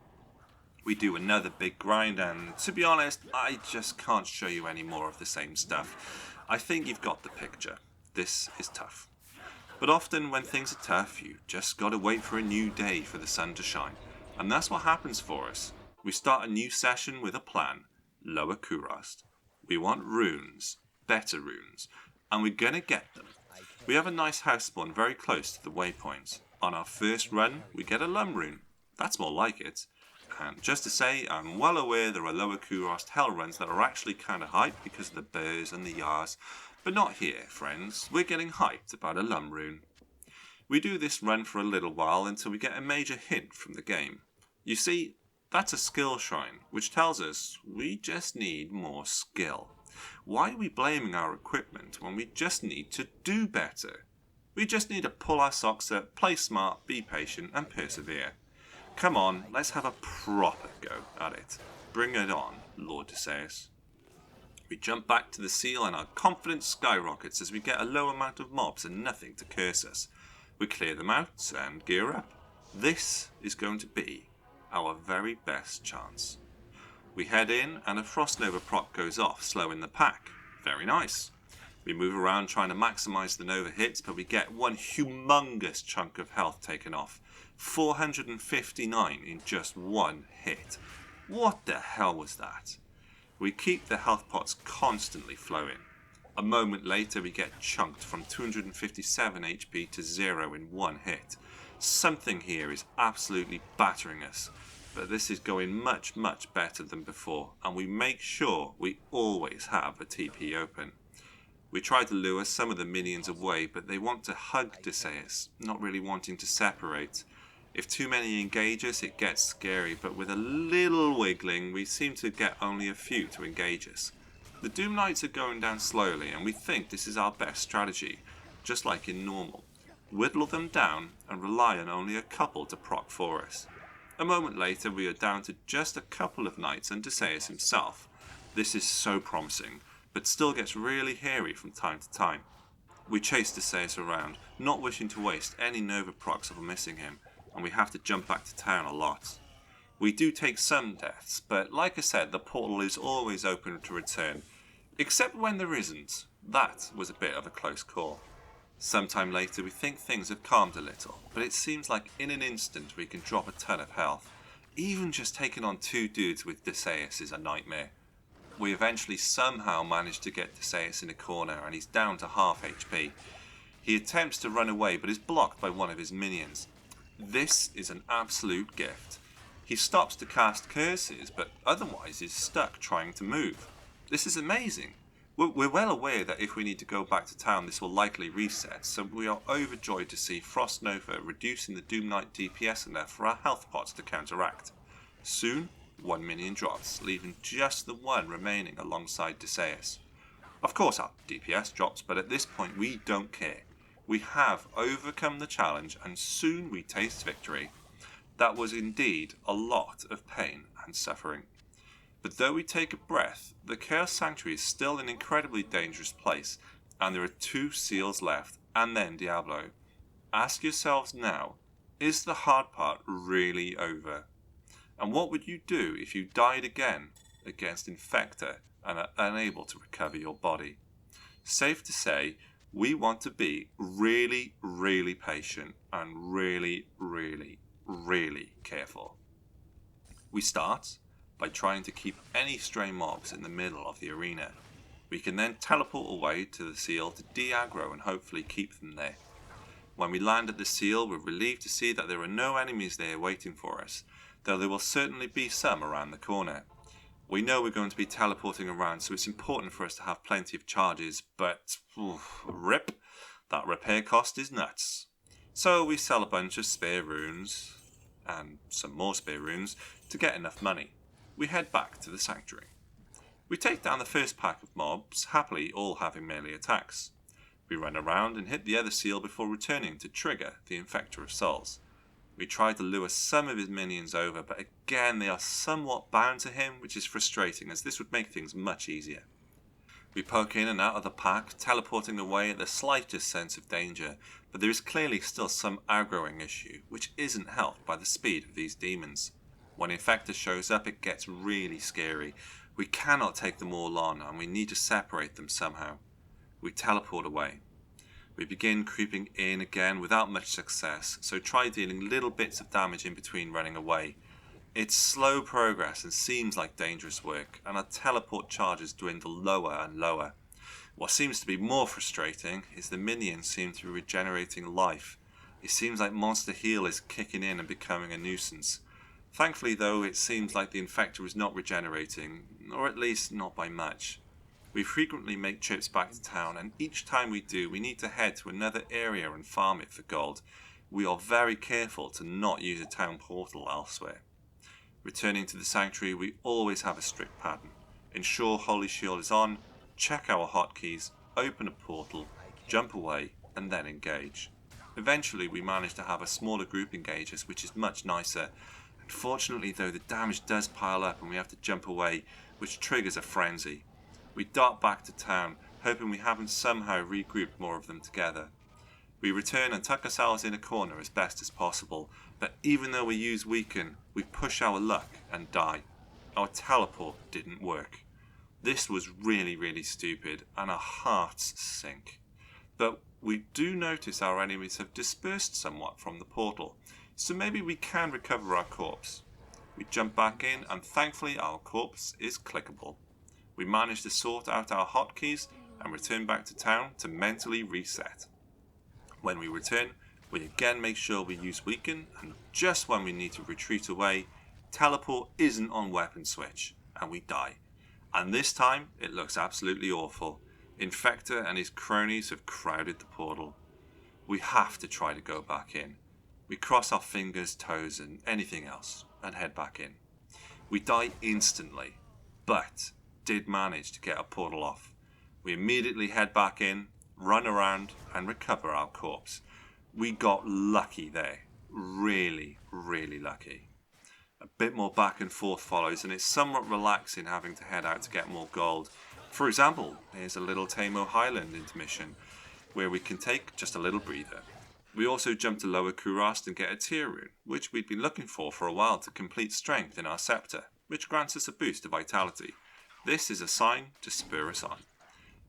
A: We do another big grind, and to be honest, I just can't show you any more of the same stuff. I think you've got the picture. This is tough. But often when things are tough, you just gotta wait for a new day for the sun to shine. And that's what happens for us. We start a new session with a plan. Lower Kurast. We want runes. Better runes. And we're gonna get them. We have a nice house spawn very close to the waypoints. On our first run, we get a Lum rune. That's more like it. And just to say, I'm well aware there are Lower Kurast hell runs that are actually kinda hyped because of the burrs and the yars. But not here, friends. We're getting hyped about a Lum rune. We do this run for a little while until we get a major hint from the game. You see, that's a skill shrine, which tells us we just need more skill. Why are we blaming our equipment when we just need to do better? We just need to pull our socks up, play smart, be patient, and persevere. Come on, let's have a proper go at it. Bring it on, Lord Seis. We jump back to the seal and our confidence skyrockets as we get a low amount of mobs and nothing to curse us. We clear them out and gear up. This is going to be our very best chance. We head in and a Frost Nova proc goes off, slowing the pack. Very nice. We move around trying to maximise the Nova hits, but we get one humongous chunk of health taken off. 459 in just one hit. What the hell was that? We keep the health pots constantly flowing. A moment later we get chunked from 257 HP to 0 in one hit. Something here is absolutely battering us. But this is going much better than before, and we make sure we always have a TP open. We try to lure some of the minions away, but they want to hug Seis, not really wanting to separate. If too many engage us, it gets scary, but with a little wiggling, we seem to get only a few to engage us. The Doom Knights are going down slowly, and we think this is our best strategy, just like in normal. Whittle them down and rely on only a couple to proc for us. A moment later we are down to just a couple of knights and Seis himself. This is so promising, but still gets really hairy from time to time. We chase Seis around, not wishing to waste any Nova procs of missing him, and we have to jump back to town a lot. We do take some deaths, but like I said, the portal is always open to return, except when there isn't. That was a bit of a close call. Sometime later we think things have calmed a little, but it seems like in an instant we can drop a ton of health. Even just taking on 2 dudes with Seis is a nightmare. We eventually somehow manage to get Seis in a corner and he's down to half HP. He attempts to run away but is blocked by one of his minions. This is an absolute gift. He stops to cast curses but otherwise is stuck trying to move. This is amazing. We're well aware that if we need to go back to town this will likely reset, so we are overjoyed to see Frost Nova reducing the Doom Knight DPS enough for our health pots to counteract. Soon, 1 minion drops, leaving just the one remaining alongside Seis. Of course our DPS drops, but at this point we don't care. We have overcome the challenge and soon we taste victory. That was indeed a lot of pain and suffering. But though we take a breath, the Chaos Sanctuary is still an incredibly dangerous place, and there are 2 seals left, and then Diablo. Ask yourselves now, is the hard part really over? And what would you do if you died again against Infector and are unable to recover your body? Safe to say, we want to be really patient and really careful. We start by trying to keep any stray mobs in the middle of the arena. We can then teleport away to the seal to de-aggro and hopefully keep them there. When we land at the seal, we're relieved to see that there are no enemies there waiting for us, though there will certainly be some around the corner. We know we're going to be teleporting around, so it's important for us to have plenty of charges, but rip, that repair cost is nuts. So we sell a bunch of spare runes, and some more spare runes, to get enough money. We head back to the sanctuary. We take down the first pack of mobs, happily all having melee attacks. We run around and hit the other seal before returning to trigger the Infector of Souls. We tried to lure some of his minions over, but again they are somewhat bound to him, which is frustrating as this would make things much easier. We poke in and out of the pack, teleporting away at the slightest sense of danger, but there is clearly still some aggroing issue, which isn't helped by the speed of these demons. When Infector shows up, it gets really scary. We cannot take them all on, and we need to separate them somehow. We teleport away. We begin creeping in again without much success, so try dealing little bits of damage in between running away. It's slow progress and seems like dangerous work, and our teleport charges dwindle lower and lower. What seems to be more frustrating is the minions seem to be regenerating life. It seems like Monster Heal is kicking in and becoming a nuisance. Thankfully though, it seems like the Infector is not regenerating, or at least not by much. We frequently make trips back to town, and each time we do, we need to head to another area and farm it for gold. We are very careful to not use a town portal elsewhere. Returning to the sanctuary, we always have a strict pattern. Ensure Holy Shield is on, check our hotkeys, open a portal, jump away, and then engage. Eventually we manage to have a smaller group engage us, which is much nicer. Unfortunately though, the damage does pile up and we have to jump away, which triggers a frenzy. We dart back to town, hoping we haven't somehow regrouped more of them together. We return and tuck ourselves in a corner as best as possible, but even though we use weaken, we push our luck and die. Our teleport didn't work. This was really stupid, and our hearts sink. But we do notice our enemies have dispersed somewhat from the portal, so maybe we can recover our corpse. We jump back in, and thankfully our corpse is clickable. We manage to sort out our hotkeys and return back to town to mentally reset. When we return, we again make sure we use weaken, and just when we need to retreat away, teleport isn't on weapon switch, and we die. And this time, it looks absolutely awful. Infector and his cronies have crowded the portal. We have to try to go back in. We cross our fingers, toes, and anything else, and head back in. We die instantly, but did manage to get a portal off. We immediately head back in, run around, and recover our corpse. We got lucky there. Really lucky. A bit more back and forth follows, and it's somewhat relaxing having to head out to get more gold. For example, here's a little Tamo Highland intermission, where we can take just a little breather. We also jump to Lower Kurast and get a tier rune, which we'd been looking for a while to complete strength in our scepter, which grants us a boost to vitality. This is a sign to spur us on.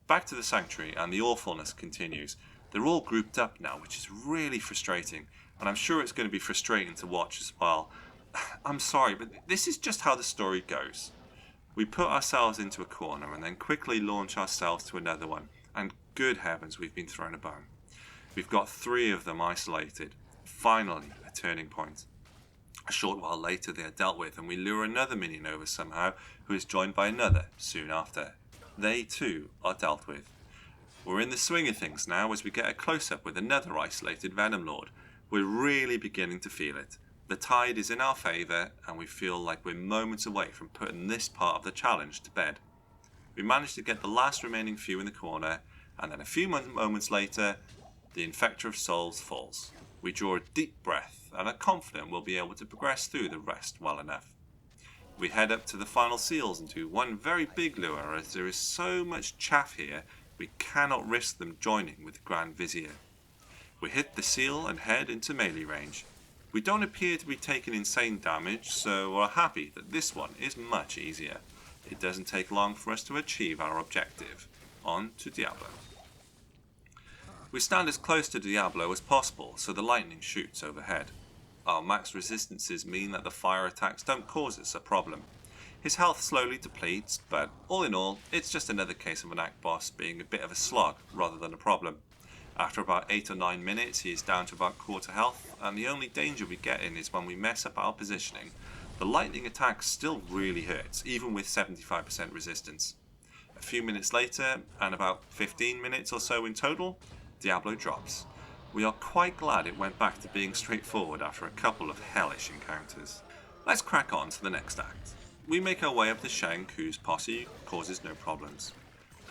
A: Back to the sanctuary, and the awfulness continues. They're all grouped up now, which is really frustrating, and I'm sure it's going to be frustrating to watch as well. I'm sorry, but this is just how the story goes. We put ourselves into a corner and then quickly launch ourselves to another one, and good heavens, we've been thrown a bone. We've got 3 of them isolated. Finally, a turning point. A short while later they are dealt with, and we lure another minion over somehow, who is joined by another soon after. They too are dealt with. We're in the swing of things now as we get a close-up with another isolated Venom Lord. We're really beginning to feel it. The tide is in our favour, and we feel like we're moments away from putting this part of the challenge to bed. We manage to get the last remaining few in the corner, and then a few moments later, the Infector of Souls falls. We draw a deep breath and are confident we'll be able to progress through the rest well enough. We head up to the final seals and do one very big lure, as there is so much chaff here we cannot risk them joining with the Grand Vizier. We hit the seal and head into melee range. We don't appear to be taking insane damage, so we're happy that this one is much easier. It doesn't take long for us to achieve our objective. On to Diablo. We stand as close to Diablo as possible so the lightning shoots overhead. Our max resistances mean that the fire attacks don't cause us a problem. His health slowly depletes, but all in all, it's just another case of an act boss being a bit of a slog rather than a problem. After about 8 or 9 minutes, he is down to about quarter health, and the only danger we get in is when we mess up our positioning. The lightning attack still really hurts, even with 75% resistance. A few minutes later, and about 15 minutes or so in total, Diablo drops. We are quite glad it went back to being straightforward after a couple of hellish encounters. Let's crack on to the next act. We make our way up to Shank, whose posse causes no problems.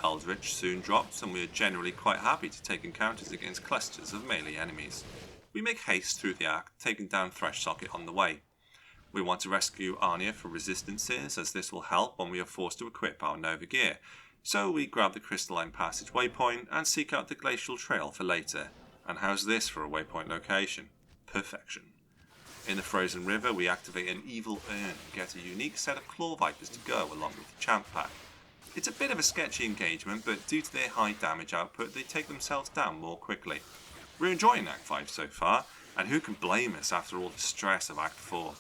A: Eldritch soon drops, and we are generally quite happy to take encounters against clusters of melee enemies. we make haste through the act, taking down Thresh Socket on the way. We want to rescue Arnia for resistances, as this will help when we are forced to equip our Nova gear. So we grab the Crystalline Passage waypoint and seek out the Glacial Trail for later. And how's this for a waypoint location? Perfection. In the Frozen River, we activate an Evil Urn and get a unique set of Claw Vipers to go along with the Champ Pack. It's a bit of a sketchy engagement, but due to their high damage output, they take themselves down more quickly. We're enjoying Act 5 so far, and who can blame us after all the stress of Act 4?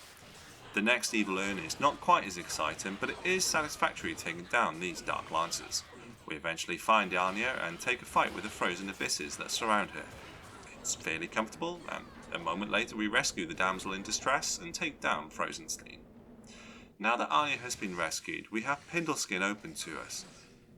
A: The next Evil Urn is not quite as exciting, but it is satisfactory taking down these Dark Lancers. We eventually find Arnia and take a fight with the frozen abysses that surround her. It's fairly comfortable, and a moment later we rescue the damsel in distress and take down Frozenstein. Now that Arnia has been rescued, we have Pindleskin open to us.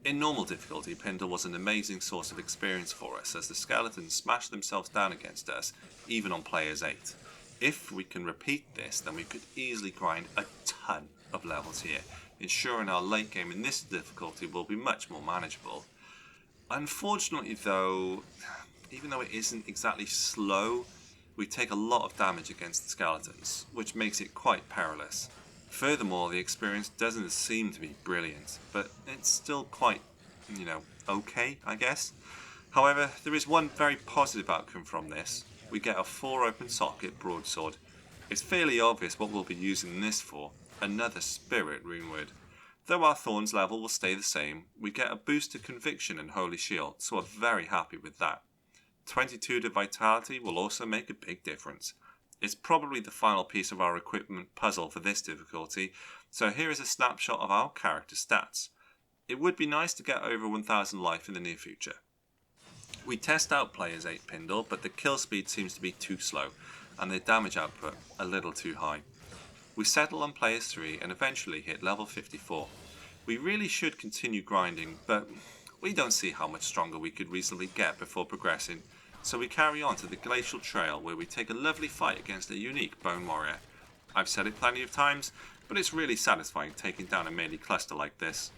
A: In normal difficulty, Pindle was an amazing source of experience for us, as the skeletons smashed themselves down against us, even on Players 8. If we can repeat this, then we could easily grind a ton of levels here, ensuring our late game in this difficulty will be much more manageable. Unfortunately though, even though it isn't exactly slow, we take a lot of damage against the skeletons, which makes it quite perilous. Furthermore, the experience doesn't seem to be brilliant, but it's still quite, okay, I guess. However, there is one very positive outcome from this. We get a 4 open socket broadsword. It's fairly obvious what we'll be using this for, another Spirit Runeword. Though our Thorns level will stay the same, we get a boost to Conviction and Holy Shield, so we're very happy with that. 22 to Vitality will also make a big difference. It's probably the final piece of our equipment puzzle for this difficulty, so here is a snapshot of our character stats. It would be nice to get over 1000 life in the near future. We test out Players 8 Pindle, but the kill speed seems to be too slow, and their damage output a little too high. We settle on Players 3 and eventually hit level 54. We really should continue grinding, but we don't see how much stronger we could reasonably get before progressing, so we carry on to the Glacial Trail, where we take a lovely fight against a unique Bone Warrior. I've said it plenty of times, but it's really satisfying taking down a melee cluster like this.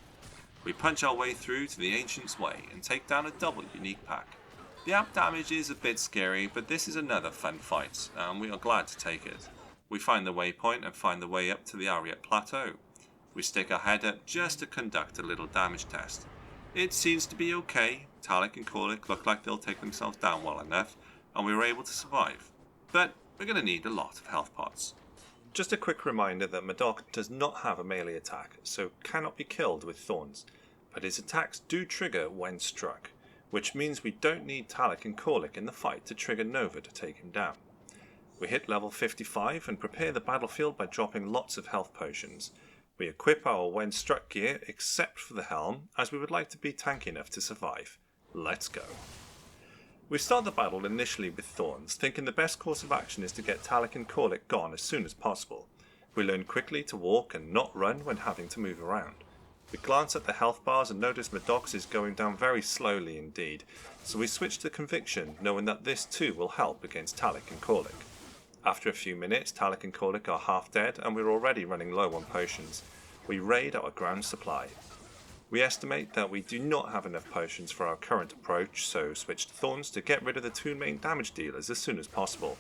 A: We punch our way through to the Ancient's Way and take down a double unique pack. The app damage is a bit scary, but this is another fun fight, and we are glad to take it. We find the waypoint and find the way up to the Ariat Plateau. We stick our head up just to conduct a little damage test. It seems to be okay. Talik and Korlik look like they'll take themselves down well enough, and we were able to survive. But we're going to need a lot of health pots. Just a quick reminder that Madawc does not have a melee attack, so cannot be killed with Thorns, but his attacks do trigger when struck, which means we don't need Talik and Korlik in the fight to trigger Nova to take him down. We hit level 55 and prepare the battlefield by dropping lots of health potions. We equip our when struck gear except for the helm, as we would like to be tanky enough to survive. Let's go. We start the battle initially with Thorns, thinking the best course of action is to get Talik and Korlik gone as soon as possible. We learn quickly to walk and not run when having to move around. We glance at the health bars and notice Madawc is going down very slowly indeed, so we switch to Conviction, knowing that this too will help against Talik and Korlik. After a few minutes, Talik and Korlik are half dead and we're already running low on potions. We raid our ground supply. We estimate that we do not have enough potions for our current approach, so switch to Thorns to get rid of the two main damage dealers as soon as possible.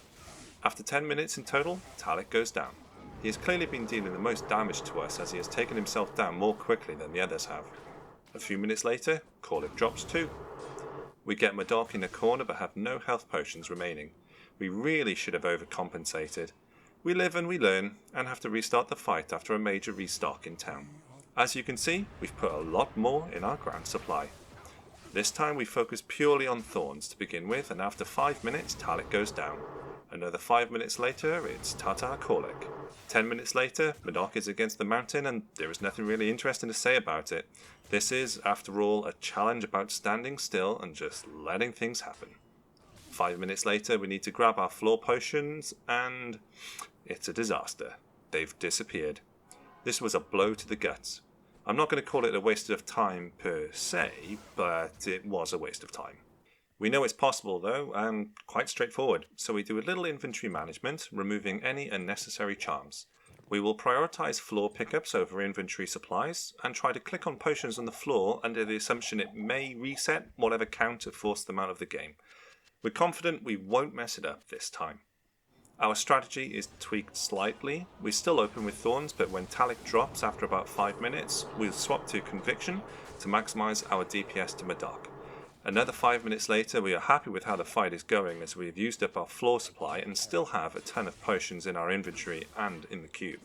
A: After 10 minutes in total, Talik goes down. He has clearly been dealing the most damage to us, as he has taken himself down more quickly than the others have. A few minutes later, Korlik drops too. We get Madawc in a corner but have no health potions remaining. We really should have overcompensated. We live and we learn, and have to restart the fight after a major restock in town. As you can see, we've put a lot more in our ground supply. This time we focus purely on Thorns to begin with, and after 5 minutes Talik goes down. Another 5 minutes later, it's Tatar Korlik. 10 minutes later, Madawc is against the mountain, and there is nothing really interesting to say about it. This is, after all, a challenge about standing still and just letting things happen. 5 minutes later, we need to grab our floor potions, and it's a disaster. They've disappeared. This was a blow to the guts. I'm not going to call it a waste of time per se, but it was a waste of time. We know it's possible though, and quite straightforward, so we do a little inventory management, removing any unnecessary charms. We will prioritise floor pickups over inventory supplies, and try to click on potions on the floor under the assumption it may reset whatever counter forced them out of the game. We're confident we won't mess it up this time. Our strategy is tweaked slightly. We still open with Thorns, but when Talic drops after about 5 minutes, we'll swap to Conviction to maximise our DPS to Madawc. Another 5 minutes later, we are happy with how the fight is going as we have used up our floor supply and still have a ton of potions in our inventory and in the cube.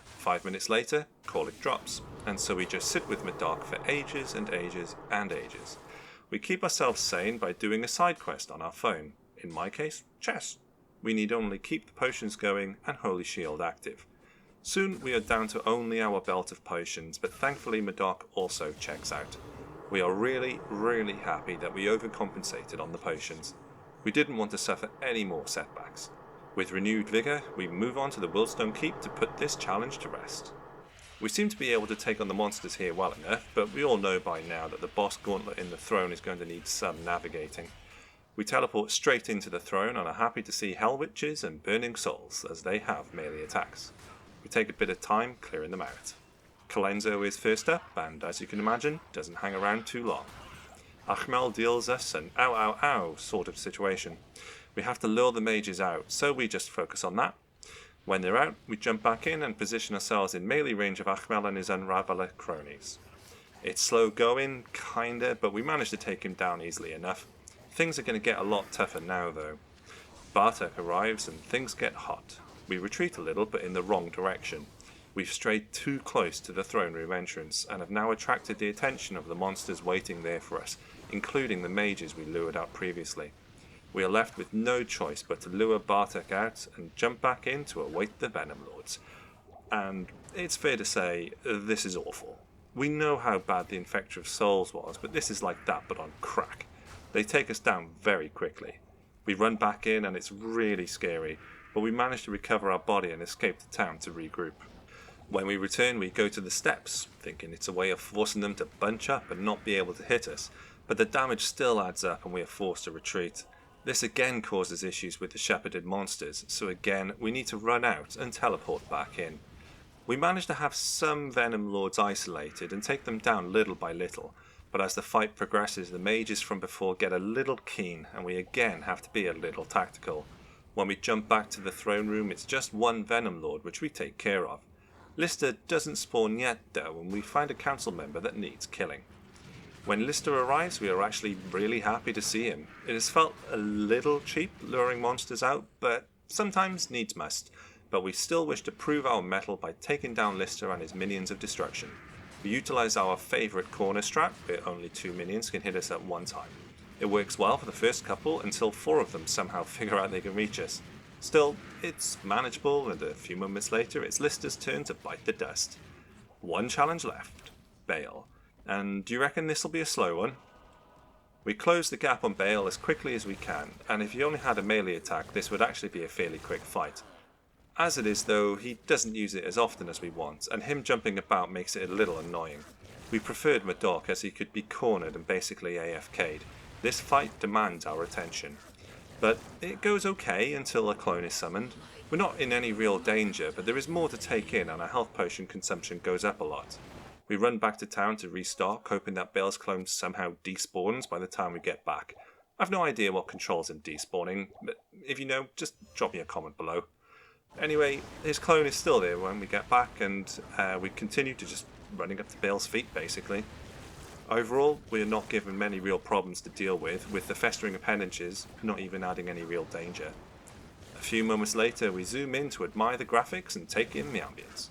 A: 5 minutes later, Colic drops, and so we just sit with Madawc for ages and ages and ages. We keep ourselves sane by doing a side quest on our phone, in my case, chess. We need only keep the potions going and Holy Shield active. Soon we are down to only our belt of potions, but thankfully Madawc also checks out. We are really, really happy that we overcompensated on the potions. We didn't want to suffer any more setbacks. With renewed vigour, we move on to the Willstone Keep to put this challenge to rest. We seem to be able to take on the monsters here well enough, but we all know by now that the boss gauntlet in the throne is going to need some navigating. We teleport straight into the throne and are happy to see Hell Witches and Burning Souls as they have melee attacks. We take a bit of time clearing them out. Colenso is first up and, as you can imagine, doesn't hang around too long. Achmel deals us an ow ow ow sort of situation. We have to lure the mages out, so we just focus on that. When they're out, we jump back in and position ourselves in melee range of Achmel and his Unraveler cronies. It's slow going, kinda, but we manage to take him down easily enough. Things are going to get a lot tougher now though. Bartek arrives and things get hot. We retreat a little, but in the wrong direction. We've strayed too close to the throne room entrance and have now attracted the attention of the monsters waiting there for us, including the mages we lured out previously. We are left with no choice but to lure Bartek out and jump back in to await the Venom Lords. And it's fair to say, this is awful. We know how bad the Infector of Souls was, but this is like that but on crack. They take us down very quickly. We run back in and it's really scary, but we manage to recover our body and escape the town to regroup. When we return, we go to the steps, thinking it's a way of forcing them to bunch up and not be able to hit us, but the damage still adds up and we are forced to retreat. This again causes issues with the shepherded monsters, so again we need to run out and teleport back in. We manage to have some Venom Lords isolated and take them down little by little, but as the fight progresses, the mages from before get a little keen and we again have to be a little tactical. When we jump back to the throne room, it's just one Venom Lord which we take care of. Lister doesn't spawn yet though, and we find a council member that needs killing. When Lister arrives, we are actually really happy to see him. It has felt a little cheap luring monsters out, but sometimes needs must. But we still wish to prove our mettle by taking down Lister and his minions of destruction. We utilise our favourite corner strat, where only 2 minions can hit us at one time. It works well for the first couple until 4 of them somehow figure out they can reach us. Still, it's manageable, and a few moments later it's Lister's turn to bite the dust. One challenge left, Bale. And do you reckon this'll be a slow one? We close the gap on Bale as quickly as we can, and if he only had a melee attack this would actually be a fairly quick fight. As it is though, he doesn't use it as often as we want, and him jumping about makes it a little annoying. We preferred Madawc as he could be cornered and basically AFK'd. This fight demands our attention. But it goes okay until a clone is summoned. We're not in any real danger, but there is more to take in and our health potion consumption goes up a lot. We run back to town to restock, hoping that Bale's clone somehow despawns by the time we get back. I've no idea what controls him despawning, but if you know, just drop me a comment below. Anyway, his clone is still there when we get back, and we continue to just running up to Bale's feet, basically. Overall, we are not given many real problems to deal with the festering appendages not even adding any real danger. A few moments later, we zoom in to admire the graphics and take in the ambience.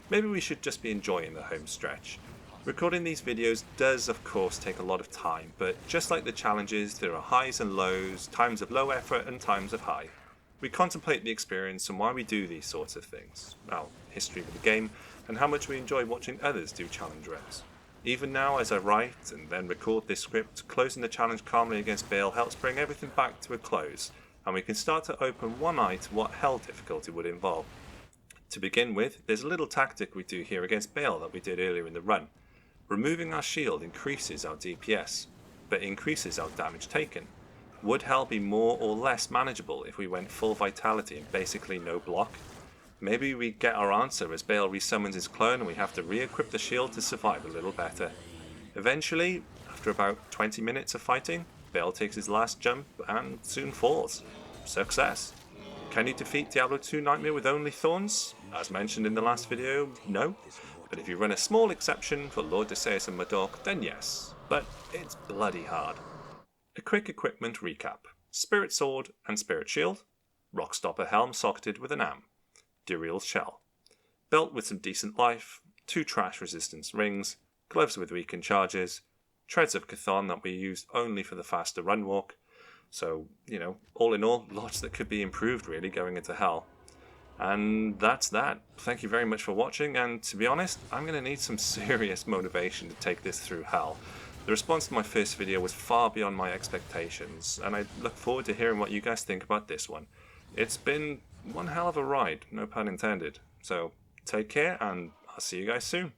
A: Maybe we should just be enjoying the home stretch. Recording these videos does of course take a lot of time, but just like the challenges, there are highs and lows, times of low effort and times of high. We contemplate the experience and why we do these sorts of things, our history of the game, and how much we enjoy watching others do challenge runs. Even now, as I write and then record this script, closing the challenge calmly against Bale helps bring everything back to a close, and we can start to open one eye to what hell difficulty would involve. To begin with, there's a little tactic we do here against Bale that we did earlier in the run. Removing our shield increases our DPS, but increases our damage taken. Would hell be more or less manageable if we went full vitality and basically no block? Maybe we get our answer as Bale resummons his clone and we have to re-equip the shield to survive a little better. Eventually, after about 20 minutes of fighting, Bale takes his last jump and soon falls. Success. Can you defeat Diablo 2 Nightmare with only Thorns? As mentioned in the last video, no. But if you run a small exception for Lord de Seis and Madawc, then yes. But it's bloody hard. A quick equipment recap. Spirit Sword and Spirit Shield. Rockstopper Helm socketed with an AM. Duriel's Shell. Belt with some decent life. 2 trash resistance rings. Gloves with weakened charges. Treads of Chthon that we used only for the faster run walk. So, all in all, lots that could be improved really going into Hell. And that's that. Thank you very much for watching, and to be honest, I'm going to need some serious motivation to take this through Hell. The response to my first video was far beyond my expectations, and I look forward to hearing what you guys think about this one. It's been one hell of a ride, no pun intended. So, take care, and I'll see you guys soon.